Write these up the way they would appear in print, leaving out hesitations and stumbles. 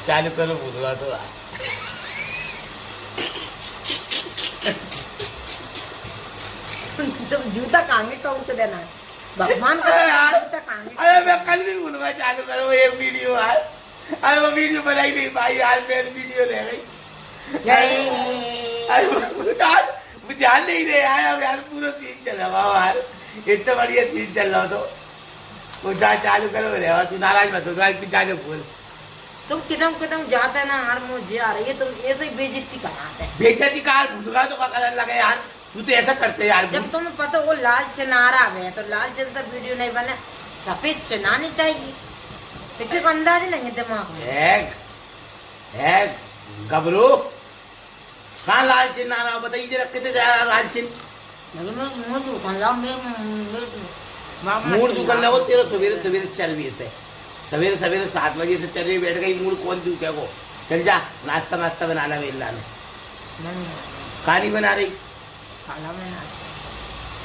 चालू करो भूलवा तो तुम जूता कांगे का उनको देना है भगवान का जूता कांगे। अरे मैं कल भी भूलवा चालू करो एक वीडियो यार। अरे वो वीडियो बनाई नहीं भाई यार, मेरी वीडियो रह गई। अरे वो ध्यान नहीं रहे यार, यार पूरा सीन चल रहा यार, इतना बढ़िया सीन चल रहा तो वो चालू करो रहे। तू नाराज मत हो, तू जाके बोल। तुम किदम किदम जाते ना यार, मुझे आ रही है तुम ऐसे ही बेइज्जती कराते हैं। बेइज्जती कार भूलवा तो करने लगे यार, तू तो ऐसा करते यार। जब तुम्हें पता वो लाल चनारा है तो लाल चन से वीडियो नहीं बना, सफेद चनानी चाहिए। किसी को अंदाज नहीं है दिमाग में। एक गबरू कहाँ लाल चिन्ह आ रहा बताइए जरा, कितने जा रहा लाल चिन्ह? मूड दुकान लगो तेरा सवेरे सवेरे चल भी से सवेरे सवेरे 7 बजे से चल रही बैठ गई, मूड कौन दू क्या को? चल जा नाश्ता नाश्ता बनाना वेला ने कहानी बना रही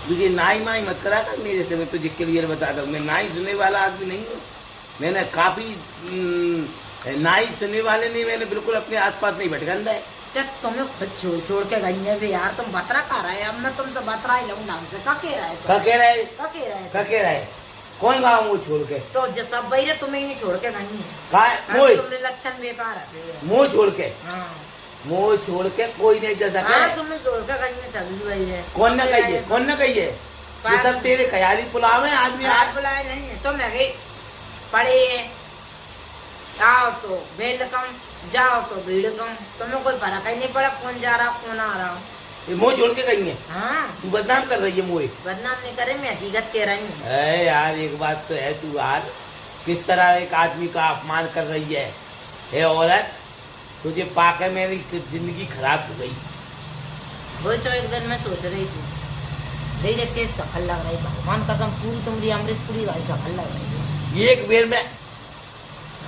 तुझे नाई माई मत करा कर मेरे से, मैं तुझे क्लियर बता दूं मैं नाई सुनने वाला आदमी नहीं हूँ। मैंने काफी नाई सुनने वाले नहीं, मैंने बिल्कुल अपने आसपास नहीं भटकंदा है। जब तुम्हें खुद छोड़ छोड़ के गई है भी यार, तुम बतरा खा रहा है। अब मैं तुमसे बतरा ही लूँ नाम से। का कह रहा है कौन गाँव मुँह छोड़ के? तो जब सब बही तुम्हें ही छोड़ के गई है। तुमने लक्षण बेकार है। मुँह छोड़ के मुँह छोड़ के कोई नहीं जा सका। तुम्हें छोड़ के गई है सभी बही है। कौन न कहिए कौन न कहिए, ये सब तेरे ख्याली पुलाव है। आदमी आज बुलाए नहीं है तो मैं गई पढ़े, आओ तो वेलकम, जाओ तो वेलकम। तुम्हें कोई फर्क ही नहीं पड़ा कौन जा रहा कौन आ रहा। ये मुँह छोड़ के गई है। हाँ तू बदनाम कर रही है मुझे। बदनाम नहीं करे, मैं हकीकत कह रही हूँ। अरे यार एक बात तो है, तू यार किस तरह एक आदमी का अपमान कर रही है। हे औरत, तुझे पाकर मेरी जिंदगी खराब हो गई। वो तो एक दिन मैं सोच रही थी, देख देख के सफल लग रही। भगवान कसम पूरी तुम्हारी अमरीश पूरी गाड़ी सफल लग रही है। एक बेर में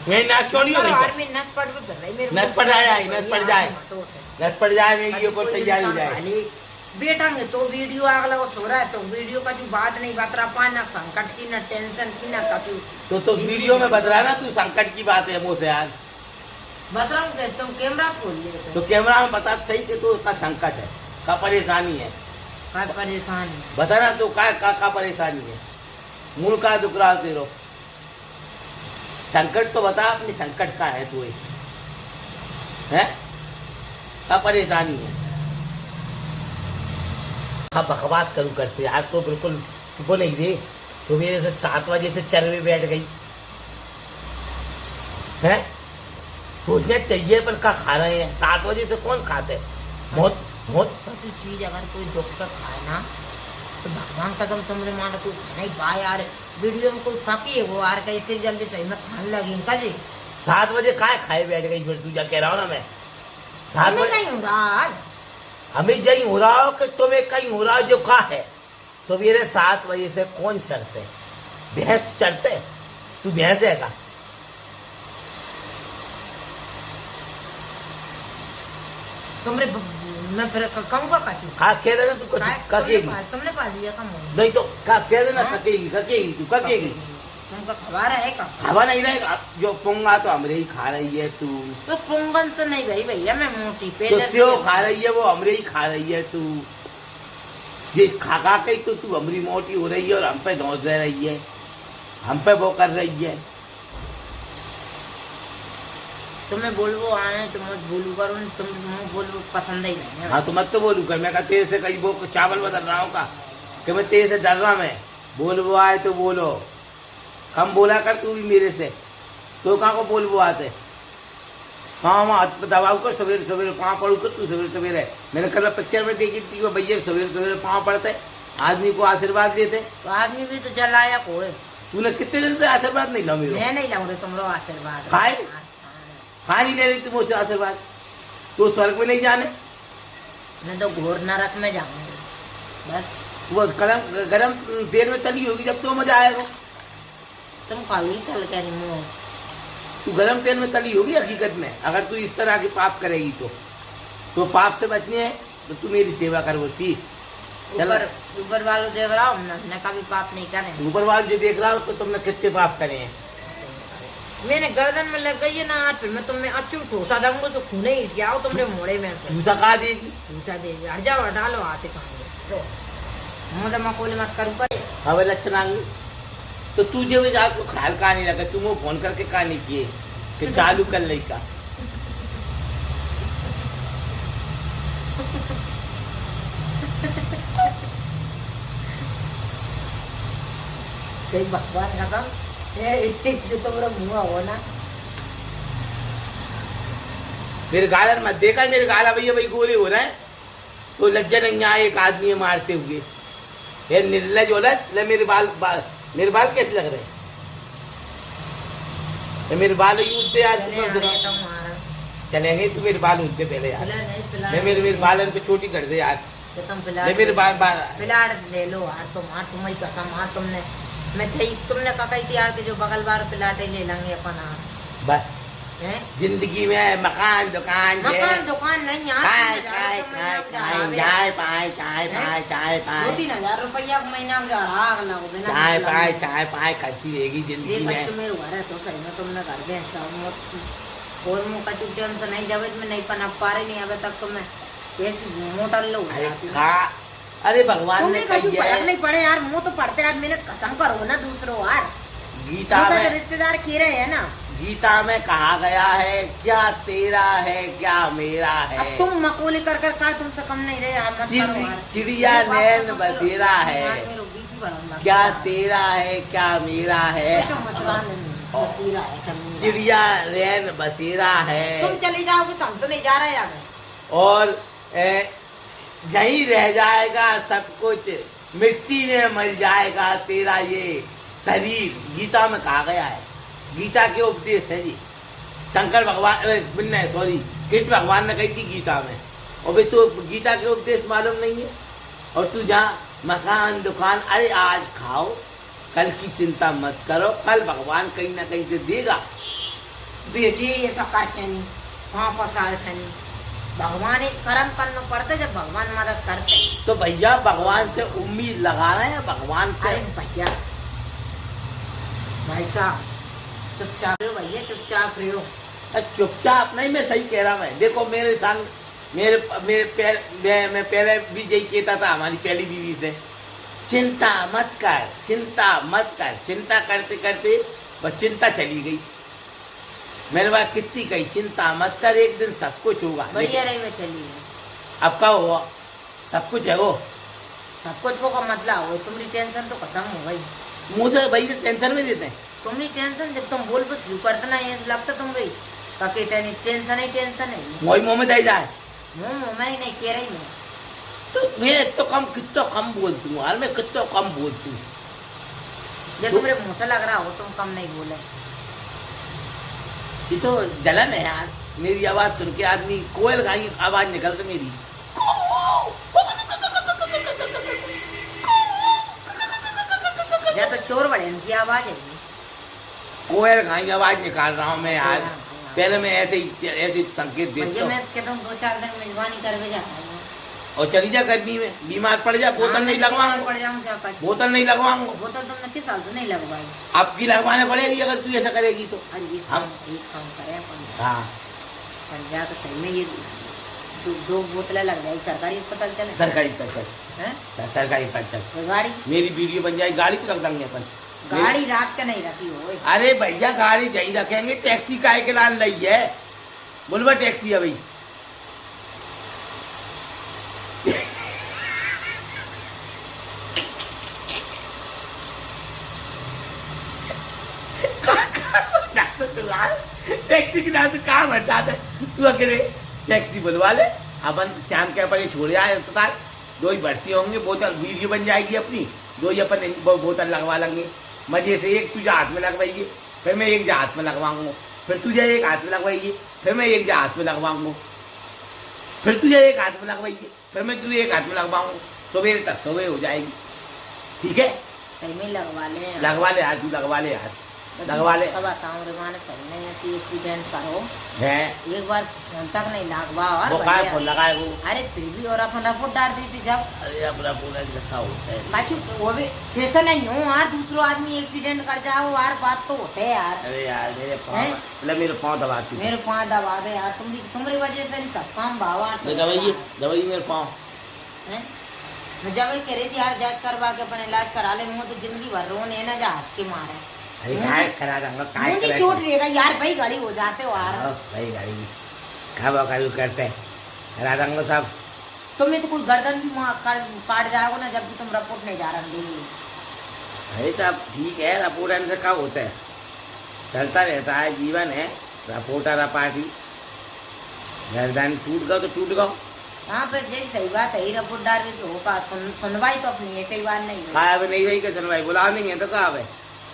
मेरी नाक छोड़ी हो गई। नस पड़ भी कर रही, नस पड़ जाए नस पड़ जाए मेरी ये ऊपर तैयार हो जाए। बेटा में तो वीडियो आग लगा सो रहा है तो वीडियो का जो बात नहीं बता पा, ना संकट की ना टेंशन की ना कचू। तो वीडियो में बता रहा ना तू संकट की बात है मुँह से यार बता रहा हूँ। तुम कैमरा खोल लिए तो कैमरा में बता सही कि तो का संकट है, का परेशानी है, का परेशानी बता ना तो का परेशानी है, मूल का दुख रहा तेरो संकट तो बता अपनी संकट का है तू है का परेशानी है। बकवास करूँ करते यार तो बिल्कुल तुमको नहीं दे। सुबह से 7 बजे से चरवे बैठ गई है। सोचना चाहिए पर का खा रहे हैं 7 बजे से कौन खाते? बहुत बहुत चीज अगर कोई दुख का खाए ना तो भगवान कसम तुमने मानो कोई नहीं बा यार। वीडियो में कोई फाकी है वो यार का इतनी जल्दी सही में खाने लगी का जी। 7 बजे खाए बैठ गई फिर तू जा कह रहा हो ना मैं 7 बजे नहीं हो रहा। हमें जही हो रहा हो कि तुम्हें कहीं हो रहा जो खा है। सवेरे 7 बजे से कौन चढ़ते? भैंस चढ़ते? तू भैंस है का? तुमरे मैं फिर कहूँगा काचू खा कह देना तू ककेगी। तुमने पा लिया कम नहीं तो कह देना ककेगी तू ककेगी। तुमका खबर है का? खबर नहीं रहेगा जो पुंगा तो हमरे ही खा रही है तू। तो पुंगन से नहीं भाई भैया मैं मोटी पे तो सेव खा रही है वो हमरे ही खा रही है तू। ये खा के तो तू हमरी मोटी हो रही है और हम पे धौंस दे रही है, हम पे वो कर रही है। तुम्हें बोलबो आने तो मत बोलू करो, तुम बोलबो पसंद ही नहीं है। हाँ तो मत तो बोलू कर। मैं तेरे से कहीं वो चावल बदल रहा हूँ का कि मैं तेरे से डर रहा। मैं बोलबो आए तो बोलो, कम बोला कर तू भी मेरे से। तो कहाँ को बोलबो आते? हाँ हाथ दबाऊ कर सवेरे सवेरे पाँव पड़ू कर तू सवेरे सवेरे। मैंने कल पिक्चर में देखी थी वो भैया सवेरे सवेरे पाँव पड़ते आदमी को आशीर्वाद देते। तो आदमी भी तो जलाया को है। तूने कितने दिन से आशीर्वाद नहीं ला मेरे? मैं नहीं लाऊं रे तुम लोग आशीर्वाद। खा नहीं ले रही तुम मुझसे आशीर्वाद। तो स्वर्ग में नहीं जाने? मैं तो घोर नरक में जाऊंगी बस। वो गरम तेल में तली होगी जब तो मजा आएगा। तुम कल ही तल कर मुँह तू गरम तेल में तली होगी हकीकत में। अगर तू इस तरह के पाप करेगी तो पाप से बचने है तो तू मेरी सेवा कर। वो सी ऊपर वालों देख रहा हूँ, हमने कभी पाप नहीं करे। ऊपर वालों जो देख रहा हो तो तुमने कितने पाप करे हैं? मैंने गर्दन में लग गई है ना आज, फिर मैं तुम्हें अच्छू ठोसा दूंगा तो खूने हिट जाओ तुमरे मोड़े में से। चूसा खा देगी। पूछा देगी, हट जाओ, हटा लो आते खाएंगे। मुझे मकोले मत करूँ करे। अब लक्षण आ गई तो तू जो रात को ख्याल कहा नहीं लगा, तुम वो फोन करके कहा नहीं किए कि चालू कर ले का। कई भगवान कसम जो तुम्हारा मुँह हो ना, मेरे गाल मत देखा, मेरे गाला भैया भाई गोरे हो रहे हैं तो लज्जा नहीं आए एक आदमी मारते हुए। ये निर्लज औरत, ले मेरे बाल कैसे लग रहे हैं? ये मेरे बाल ही उठते यार। चलेंगे तू मेरे बाल उठते पहले यार। मैं मेरे बालन पे छोटी कर दे यार। तुम मेरे बाल पिलाड़ ले लो यार, तुम मार, तुम्हारी कसम मार। तुमने मैं चाहिए तुमने कहा थी यार कि जो बगल बार पिलाटे ले लेंगे अपन यार। बस जिंदगी में मकान दुकान नहीं यार, 2-3 रुपया महीना में जा रहा चाय पाए करती रहेगी जिंदगी में। मेरे घर है तो सही में तुमने घर दे और मुँह का चुप से नहीं जब मैं नहीं पना पा रही नहीं अभी तक तो मैं ऐसी मोटर लो। अरे भगवान ने कही है नहीं पड़े यार, मुँह तो पढ़ते यार, मेहनत कसम करो ना दूसरों यार। गीता में रिश्तेदार खी रहे हैं ना, गीता में कहा गया है क्या तेरा है क्या मेरा है। अब तुम मकोली कर कर कहा तुमसे कम नहीं रहे यार, मत करो यार। चिड़िया नैन बसेरा है क्या तेरा है क्या मेरा है। चिड़िया नैन बसेरा है। तुम चली जाओगे तो हम तो नहीं जा रहे यार। और यही रह जाएगा सब कुछ, मिट्टी में मर जाएगा तेरा ये शरीर। गीता में कहा गया है, गीता के उपदेश है जी। शंकर भगवान सॉरी कृष्ण भगवान ने कही थी गीता में। और भाई तो गीता के उपदेश मालूम नहीं है और तू जा मकान दुकान। अरे आज खाओ, कल की चिंता मत करो, कल भगवान कहीं ना कहीं से देगा। बेटी ये सब काटे नहीं वहाँ पसार खानी, भगवान एक कर्म करना पड़ता जब भगवान मदद करते। तो भैया भगवान से उम्मीद लगा रहे हैं, भगवान से। अरे भैया भाई साहब चुपचाप रहो भैया, चुपचाप रहो। चुपचाप नहीं, मैं सही कह रहा। मैं देखो मेरे साथ मैं पहले भी यही कहता था हमारी पहली बीवी से, चिंता मत कर, चिंता मत कर। चिंता करते करते बस चिंता चली गई। मेरे बात कितनी कही चिंता मत कर, एक दिन सब कुछ होगा। बढ़िया रही मैं चली गई। अब क्या हुआ? सब कुछ है वो, सब कुछ को का मतलब हो, तुम्हारी टेंशन तो खत्म हो गई। मुँह से भाई टेंशन में देते हैं तुम्हारी टेंशन जब तुम बोल पर शुरू करते ना ये लगता तुम रही का कहते नहीं टेंशन है वही मुँह में दे जाए। मुँह में नहीं कह रही मैं तो मैं कितना कम बोलती हूँ यार, मैं कितना कम बोलती हूँ। जब तुम्हारे मुँह से लग रहा हो तुम कम नहीं बोले। ये तो जलन है यार, मेरी आवाज सुन के आदमी कोयल गाय की आवाज निकलती मेरी। या तो चोर बड़े इनकी आवाज है, कोयल गाय की आवाज निकाल रहा हूँ मैं यार। पहले मैं ऐसे संकेत देता हूँ। मैं कहता हूँ 2-4 दिन मेजबानी करवे जा रहा हूँ और चली जा गर्मी में, बीमार पड़ जा। बोतल नहीं लगवाऊंगा, पड़ जाऊँ क्या कर। बोतल नहीं लगवाऊंगा। बोतल तुमने किस साल से नहीं लगवाई? आपकी लगवाने पड़ेगी अगर तू ऐसा करेगी तो। हम एक काम करें अपन, हाँ समझा तो सही में ये 2 बोतलें लग जाएगी। सरकारी अस्पताल चले, सरकारी तक चल, सरकारी तक चल। गाड़ी मेरी वीडियो बन जाएगी, गाड़ी तो रख देंगे अपन। गाड़ी रात का नहीं रखी हो। अरे भैया गाड़ी यही रखेंगे, टैक्सी काहे के लाल लई है, बोलबा टैक्सी है भाई। टैक्सी के नाम से कहाँ बता दे तू अकेले। टैक्सी बुलवा ले अपन, शाम के अपन छोड़ आए अस्पताल। 2 ही भर्ती होंगे, बोतल वीडियो बन जाएगी अपनी, 2 ही अपन बोतल लगवा लेंगे मजे से। एक तुझे हाथ में लगवाइए, फिर मैं एक हाथ में लगवाऊंगा, फिर तुझे एक हाथ में लगवाइए, फिर मैं एक हाथ में लगवाऊंगा, फिर तुझे एक हाथ में लगवाइए, फिर मैं तुझे एक हाथ में लगवाऊंगा। सवेरे तक सवेरे हो जाएगी, ठीक है? सही में लगवा ले यार, तू लगवा ले यार। लगवा ले तब बताऊं रे माने सही नहीं ऐसी एक्सीडेंट करो है एक बार फोन तक नहीं लगवा और वो काय भैया। फोन लगाए वो अरे फिर भी और अपन रिपोर्ट डाल दी थी जब अरे अपना पूरा धक्का होता है बाकी वो भी कैसे नहीं हो यार दूसरो आदमी एक्सीडेंट कर जाओ यार बात तो होते है यार अरे यार मेरे पाँव हैं? मतलब मेरे पाँव दबाती मेरे पाँव दबा दे यार तुम्हारी वजह से इन सब काम भावा दवाई मेरे पाँव मैं जब वही कह रही थी यार जांच करवा के अपन इलाज करा ले मुँह तो जिंदगी भर रोने ना जा हाथ के मारे अरे काय करा दूंगा काय मुंह की करा चोट रहेगा यार भाई गाड़ी हो जाते हो यार भाई गाड़ी खावा खालू करते हैं करा दूंगा सब तुम्हें तो कोई गर्दन भी काट जाएगा ना जब भी तुम रिपोर्ट नहीं जा रही अरे तो अब ठीक है रपोर्टन से कब होता है चलता रहता है जीवन है रपोटा रपाटी गर्दन टूट गया तो टूट गया हाँ पर जैसे सही बात है रिपोर्ट डाल भी होगा सुनवाई तो अपनी है कई बार नहीं हुई। खाया भी नहीं भाई का सुनवाई बुलाओ नहीं है तो कहा भाई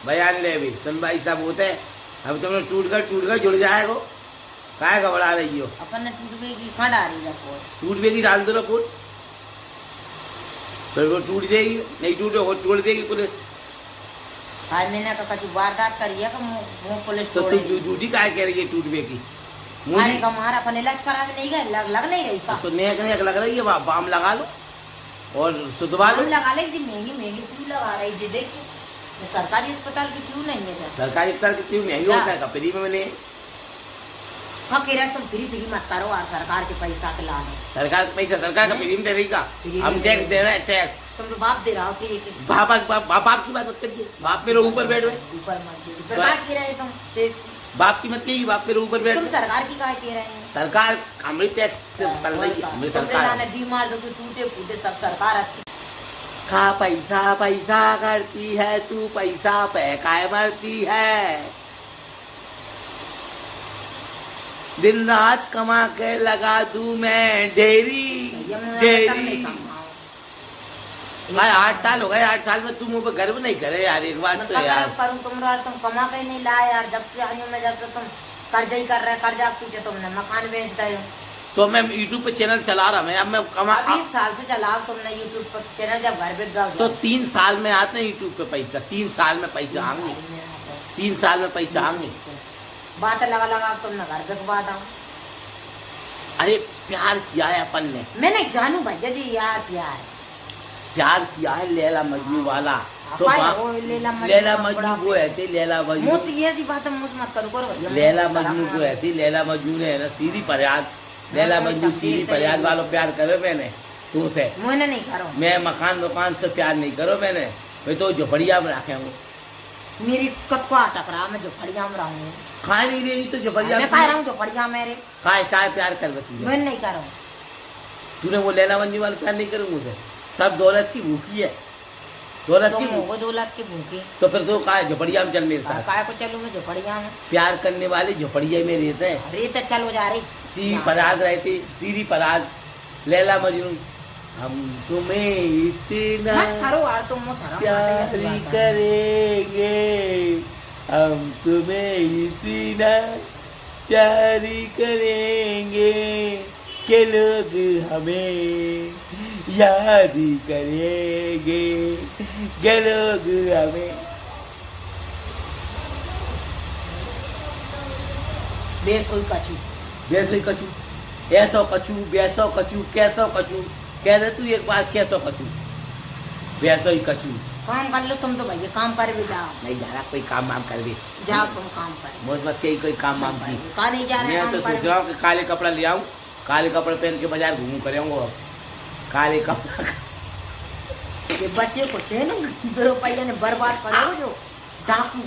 बयान ले भी सुनवाई सब होते है अब तुमने टूट गए जुड़ जाएगा काय घबरा रही हो अपन ने टूटवे की कहाँ डाली रिपोर्ट टूट बेगी डाल दो रिपोर्ट फिर वो टूट जाएगी नहीं टूटे वो तोड़ देगी पुलिस भाई मैंने का कछु वारदात करी है कि मुँह पुलिस तो तोड़ तू झूठी काय कह रही है टूट बेगी अरे का मारा अपन इलाज करा के नहीं गए लग नहीं रही का तो नेक नेक लग रही है बाम लगा लो और सुधवा लो हम लगा ले महंगी क्यों लगा रही जी देखिए ये सरकारी अस्पताल की क्यों नहीं है सर सरकारी अस्पताल की क्यों महंगी होता है कपड़ी में मिले हाँ कह रहे तुम फ्री मत करो और सरकार के पैसा के ला लो सरकार का पैसा सरकार का फ्री में दे रही का हम टैक्स दे रहे हैं टैक्स तुम तो बाप दे रहा हो कि बाप की बात मत करिए बाप मेरे ऊपर बैठ गए ऊपर मत दे फिर क्या कह रहे तुम बाप की मत कहिए बाप मेरे ऊपर बैठ तुम गए सरकार की काय कह रहे हैं सरकार हमारी टैक्स से पल रही है हमारी सरकार बीमार दो टूटे फूटे सब सरकार अच्छी खा पैसा पैसा करती है तू पैसा पे काय मरती है दिन रात कमा के लगा दूं मैं ढेरी ढेरी भाई 8 साल हो गए 8 साल में तुम मुझे गर्व नहीं करे यार एक बात तो यार करूँ तुम कमा के नहीं लाए यार जब से आई हूँ मैं जब से तुम कर्जा ही कर रहे कर्जा पीछे तुमने मकान बेच दे तो मैं YouTube पे चैनल चला रहा मैं अब मैं कमा अभी 1 साल से चलाओ तुमने YouTube पर चैनल जब घर पे गए तो 3 साल में आते हैं YouTube पे पैसा 3 साल में पैसा आएंगे 3 साल में पैसा आएंगे बात लगा तुमने घर पे बात आओ अरे प्यार किया है अपन ने मैं नहीं जानू भैया जी यार प्यार किया है लैला मजनू वाला तो लैला मजनू वो है थी लैला मजनू मुझ ये सी बात मुझ मत करो लैला मजनू को है थी लैला मजनू ने ना सीधी फरियाद लैला मजनू सीधी फरियाद वालों प्यार करे मैंने तुमसे मैंने नहीं करो मैं मकान से प्यार नहीं करो मैंने मैं तो झोपड़िया में रखे हूँ मेरी कतवा टकरा मैं झोपड़िया में रहूँ खा नहीं रही तो झोपड़िया मैं कह रहा हूँ झोपड़िया मेरे काय प्यार कर बती मैं नहीं कर रहा हूँ तूने वो लैला मजनू वाला प्यार नहीं करूँ मुझे सब दौलत की भूखी है दौलत की वो दौलत की भूखी तो फिर तो काय झोपड़िया में चल मेरे साथ काय को चलूँ मैं झोपड़िया में प्यार करने वाले झोपड़िया में रहते हैं अरे तो चलो जा रही सीरी फराज रहती सीरी फराज लैला मजनू हम तुम्हें इतना मत करो यार तुम प्यार करेंगे हम तुम्हें इतना प्यार करेंगे के लोग हमें याद करेंगे के लोग हमें बेसोई कछू बेसोई कछू ऐसो कछू बेसो कछू कैसो कछू कह दे तू एक बार कैसो कछू वैसो ही कछू काम कर लो तुम तो भैया काम कर भी जाओ नहीं जा रहा कोई काम वाम कर भी जाओ तुम काम कर मौज मत के कोई काम वाम की कहा नहीं जा रहे मैं तो सोच रहा हूँ कि काले कपड़ा ले आऊँ काले कपड़े पहन के बाजार घूमू कर अब काले कपड़ा ये बच्चे को छे ना रुपया ने बर्बाद करो जो डाकू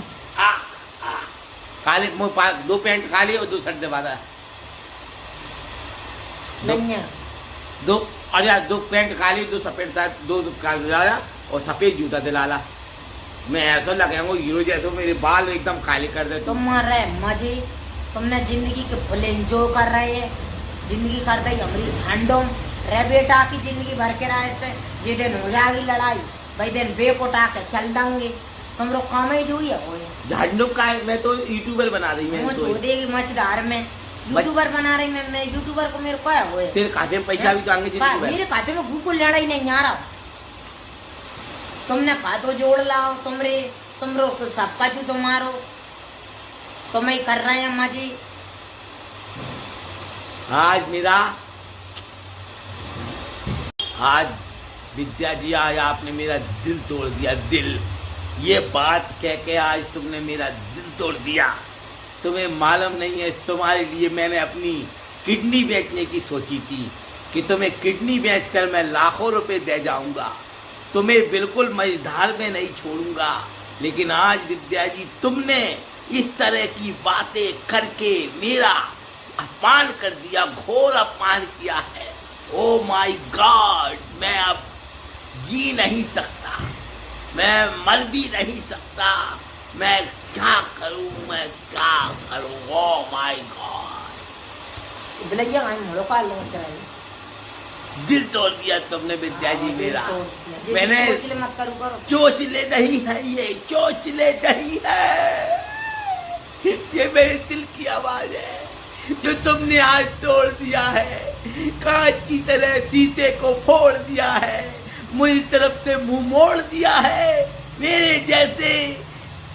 काले दो पैंट काली और 2 शर्ट दबा दो और यार 2 पैंट काली 2 सफेद शर्ट 2 दिलाया और सफेद जूता दिलाला मैं ऐसा लगाऊंगा हीरो जैसे मेरे बाल एकदम काले कर दे तुम मार रहे मजे तुमने जिंदगी के फुल एंजॉय कर रहे है जिंदगी कर दी हमारी झंडों रे बेटा की जिंदगी भर के रहे से जे दिन हो जाएगी लड़ाई भाई दिन बेकोटा के चल देंगे तुम लोग काम ही जो ही है वो झंडों का है मैं तो यूट्यूबर बना रही मैं तो छोड़ देगी मछदार में यूट्यूबर बना रही मैं यूट्यूबर को मेरे को है वो तेरे खाते में पैसा भी तो आएंगे मेरे खाते में भूख लड़ाई नहीं आ रहा तुमने खातो जोड़ लाओ तुम रो सब कछु तुम्हारो तो मैं कर रहे हैं अम्मा जी। आज विद्या जी, आज आपने मेरा दिल तोड़ दिया, दिल। ये बात कह के आज तुमने मेरा दिल तोड़ दिया। तुम्हें मालूम नहीं है, तुम्हारे लिए मैंने अपनी किडनी बेचने की सोची थी कि तुम्हें किडनी बेचकर मैं लाखों रुपए दे जाऊंगा, तुम्हें बिल्कुल मझधार में नहीं छोड़ूंगा। लेकिन आज विद्या जी, तुमने इस तरह की बातें करके मेरा अपमान कर दिया, घोर अपमान किया है। ओ माय गॉड, मैं अब जी नहीं सकता, मैं मर भी नहीं सकता, मैं क्या करूं, मैं क्या करूं। ओ माय गॉड, बिलैया आई मोड़ो का लोच रही। दिल तोड़ दिया तुमने विद्या जी मेरा। मैंने चोचले मत करो। चोचले नहीं है, ये चोचले नहीं है, ये मेरे दिल की आवाज है जो तुमने आज तोड़ दिया है। कांच की तरह शीशे को फोड़ दिया है, मुझे तरफ से मुंह मोड़ दिया है, मेरे जैसे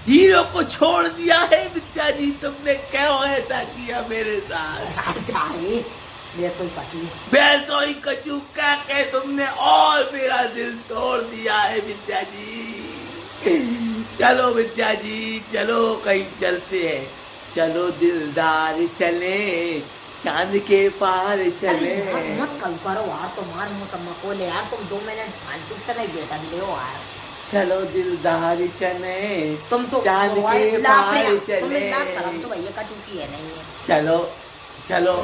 हीरो को छोड़ दिया है। विद्या जी, तुमने क्यों ऐसा किया मेरे साथ? बेसोई कचू क्या कह तुमने, और मेरा दिल तोड़ दिया है विद्या जी। चलो विद्या जी, चलो कहीं चलते हैं, चलो दिलदार चले, चांद के पार चले। मत करो यार, तुम्हार मुंह सम्मा ले यार, तुम 2 मिनट शांति से नहीं बैठा ले यार। चलो दिलदार चले, तुम तो चांद के पार चले। शर्म तो भैया का चूकी है नहीं है। चलो चलो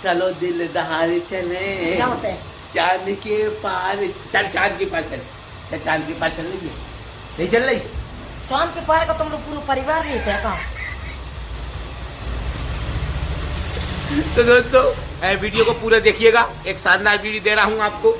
चलो दिलदार चले, क्या होता है? चांद के पार चल, चांद के पार चल, क्या चांद के पार चल रही है? नहीं चल रही? चांद के पार का तुम लोग पूरा परिवार रहते हैं कहाँ? तो दोस्तों, वीडियो को पूरा देखिएगा, एक शानदार वीडियो दे रहा हूँ आपको,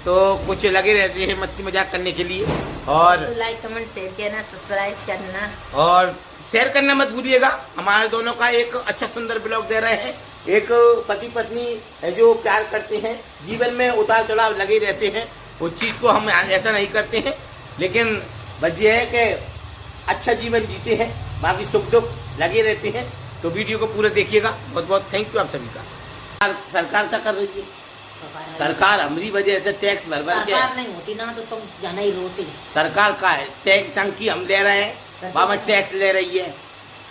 तो कुछ लगे रहते हैं मस्ती मजाक करने के लिए। और तो लाइक कमेंट शेयर करना, सब्सक्राइब करना और शेयर करना मत भूलिएगा। हमारे दोनों का एक अच्छा सुंदर ब्लॉग दे रहे हैं। एक पति पत्नी जो प्यार करते हैं, जीवन में उतार चढ़ाव लगे रहते हैं, उस चीज को हम ऐसा नहीं करते हैं, लेकिन बस ये है कि अच्छा जीवन जीते हैं, बाकी सुख दुख लगे रहते हैं। तो वीडियो को पूरा देखिएगा। बहुत बहुत थैंक यू आप सभी का। सरकार क्या कर रही है? सरकार हमारी वजह से टैक्स भर भर के, सरकार नहीं होती ना तो तुम जाना ही रोती। सरकार का है टैक्स, टंकी हम ले रहे हैं, वहाँ टैक्स ले रही है,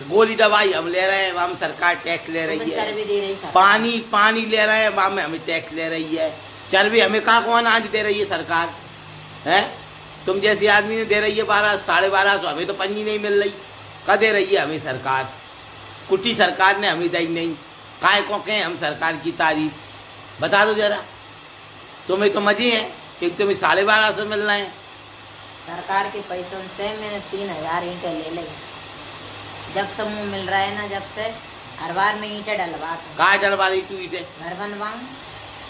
गोली दवाई हम ले रहे हैं, वहाँ सरकार टैक्स ले रही है, पानी ले रहे हैं, वहाँ में हमें टैक्स ले रही है, चर्बी हमें कहाँ को अनाज दे रही है सरकार है? तुम जैसी आदमी ने दे रही है 1200 साढ़े 1200, हमें तो पंजी नहीं मिल रही। क्या दे रही है हमें सरकार? कुटी सरकार ने हमें दी नहीं। काय को कहें हम सरकार की तारीफ? बता दो जरा। तुम्हें तो मजे हैं कि तुम्हें 1250 मिल रहे हैं। सरकार के पैसों से मैंने 3000 ईंटें ले ली। जब से मुँह मिल रहा है ना, जब से हर बार में ईंटें डलवा। कहाँ डलवा रही तू ईंटें? घर बनवाऊँ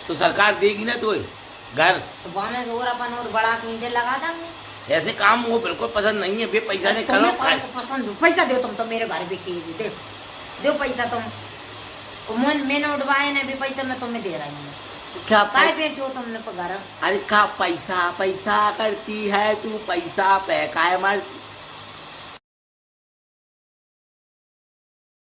तो सरकार देगी ना तुझे घर, तो बाने और अपन और बड़ा ईंटें लगा देंगे। ऐसे काम वो बिल्कुल पसंद नहीं है, बे पैसा नहीं करो। पसंद पैसा दो तुम तो मेरे घर भी कीजिए, दो पैसा तुम। मैंने उड़वाए ना भी पैसा मैं तुम्हें दे रही हूँ। क्या काय बेचो तुमने पगार? अरे क्या पैसा पैसा करती है तू? पैसा पे काय मारती